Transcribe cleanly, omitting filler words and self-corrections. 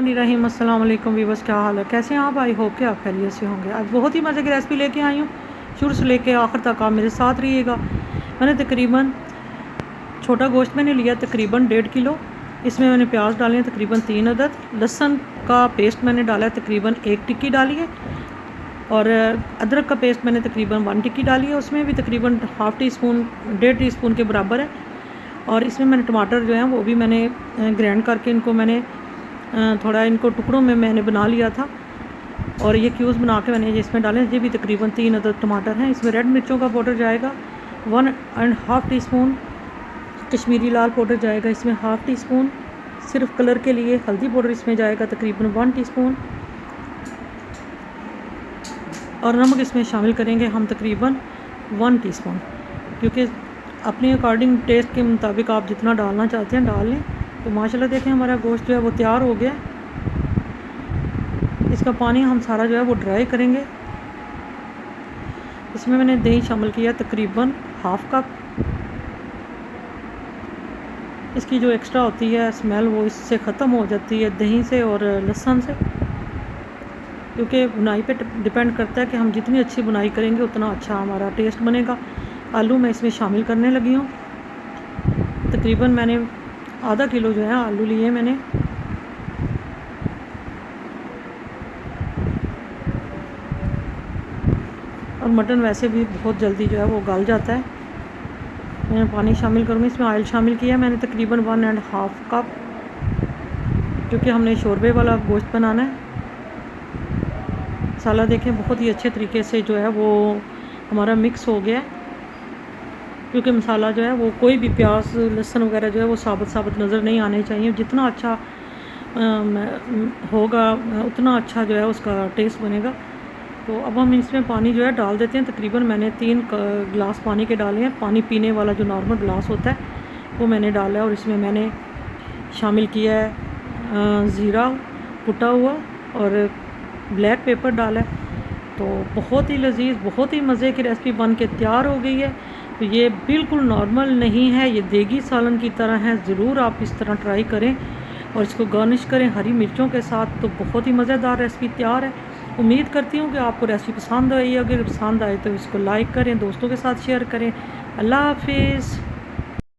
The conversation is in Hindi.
बिस्मिल्लाहिर्रहमानिर्रहीम। अस्सलाम वालेकुम वीवर्स, क्या हाल है, कैसे हैं आप? आई होप कि आप खैरियत से होंगे। आज बहुत ही मज़े की रेसिपी लेके आई हूँ, शुरू से लेके आखिर तक आप मेरे साथ रहिएगा। मैंने तकरीबन छोटा गोश्त मैंने लिया तकरीबन 1.5 किलो। इसमें मैंने प्याज डाले हैं तकरीबन 3 अदद, लहसुन का पेस्ट मैंने डाला है तकरीबन 1 टिक्की डाली है, और अदरक का पेस्ट मैंने तकरीबन 1 टिक्की डाली है। उसमें भी तकरीबन हाफ़ टी स्पून 1.5 टीस्पून के बराबर है। और इसमें मैंने टमाटर जो हैं वो भी मैंने ग्राइंड करके इनको मैंने थोड़ा इनको टुकड़ों में मैंने बना लिया था, और ये क्यूब्स बना के मैंने इसमें डाले। ये भी तकरीबन 3 अदद टमाटर हैं। इसमें रेड मिर्चों का पाउडर जाएगा 1.5 टीस्पून, कश्मीरी लाल पाउडर जाएगा इसमें 1/2 टीस्पून, सिर्फ कलर के लिए हल्दी पाउडर इसमें जाएगा तकरीबन 1 टीस्पून, और नमक इसमें शामिल करेंगे हम तकरीबन 1 टीस्पून, क्योंकि अपने अकॉर्डिंग टेस्ट के मुताबिक आप जितना डालना चाहते हैं डाल लें। तो माशाल्लाह देखें हमारा गोश्त जो है वो तैयार हो गया। इसका पानी हम सारा जो है वो ड्राई करेंगे। इसमें मैंने दही शामिल किया तकरीबन 1/2 कप। इसकी जो एक्स्ट्रा होती है स्मेल वो इससे ख़त्म हो जाती है, दही से और लहसुन से, क्योंकि बुनाई पे डिपेंड करता है कि हम जितनी अच्छी बुनाई करेंगे उतना अच्छा हमारा टेस्ट बनेगा। आलू मैं इसमें शामिल करने लगी हूँ। तकरीबन मैंने आधा किलो जो है आलू लिए मैंने। और मटन वैसे भी बहुत जल्दी जो है वो गल जाता है। मैंने पानी शामिल करूँगी। इसमें ऑयल शामिल किया मैंने तकरीबन 1.5 कप, क्योंकि हमने शोरबे वाला गोश्त बनाना है। मसाला देखें बहुत ही अच्छे तरीके से जो है वो हमारा मिक्स हो गया है, क्योंकि मसाला जो है वो कोई भी प्याज लहसुन वगैरह जो है वो साबुत नज़र नहीं आने चाहिए। जितना अच्छा होगा उतना अच्छा जो है उसका टेस्ट बनेगा। तो अब हम इसमें पानी जो है डाल देते हैं। तकरीबन मैंने 3 गिलास पानी के डाले हैं। पानी पीने वाला जो नॉर्मल गिलास होता है वो मैंने डाला है, और इसमें मैंने शामिल किया है ज़ीरा कुटा हुआ, और ब्लैक पेपर डाला है। तो बहुत ही लजीज, बहुत ही मज़े की रेसिपी बन के तैयार हो गई है। तो ये बिल्कुल नॉर्मल नहीं है, ये देगी सालन की तरह है। ज़रूर आप इस तरह ट्राई करें और इसको गार्निश करें हरी मिर्चों के साथ। तो बहुत ही मज़ेदार रेसिपी तैयार है। उम्मीद करती हूँ कि आपको रेसिपी पसंद आई। अगर पसंद आए तो इसको लाइक करें, दोस्तों के साथ शेयर करें। अल्लाह हाफिज़।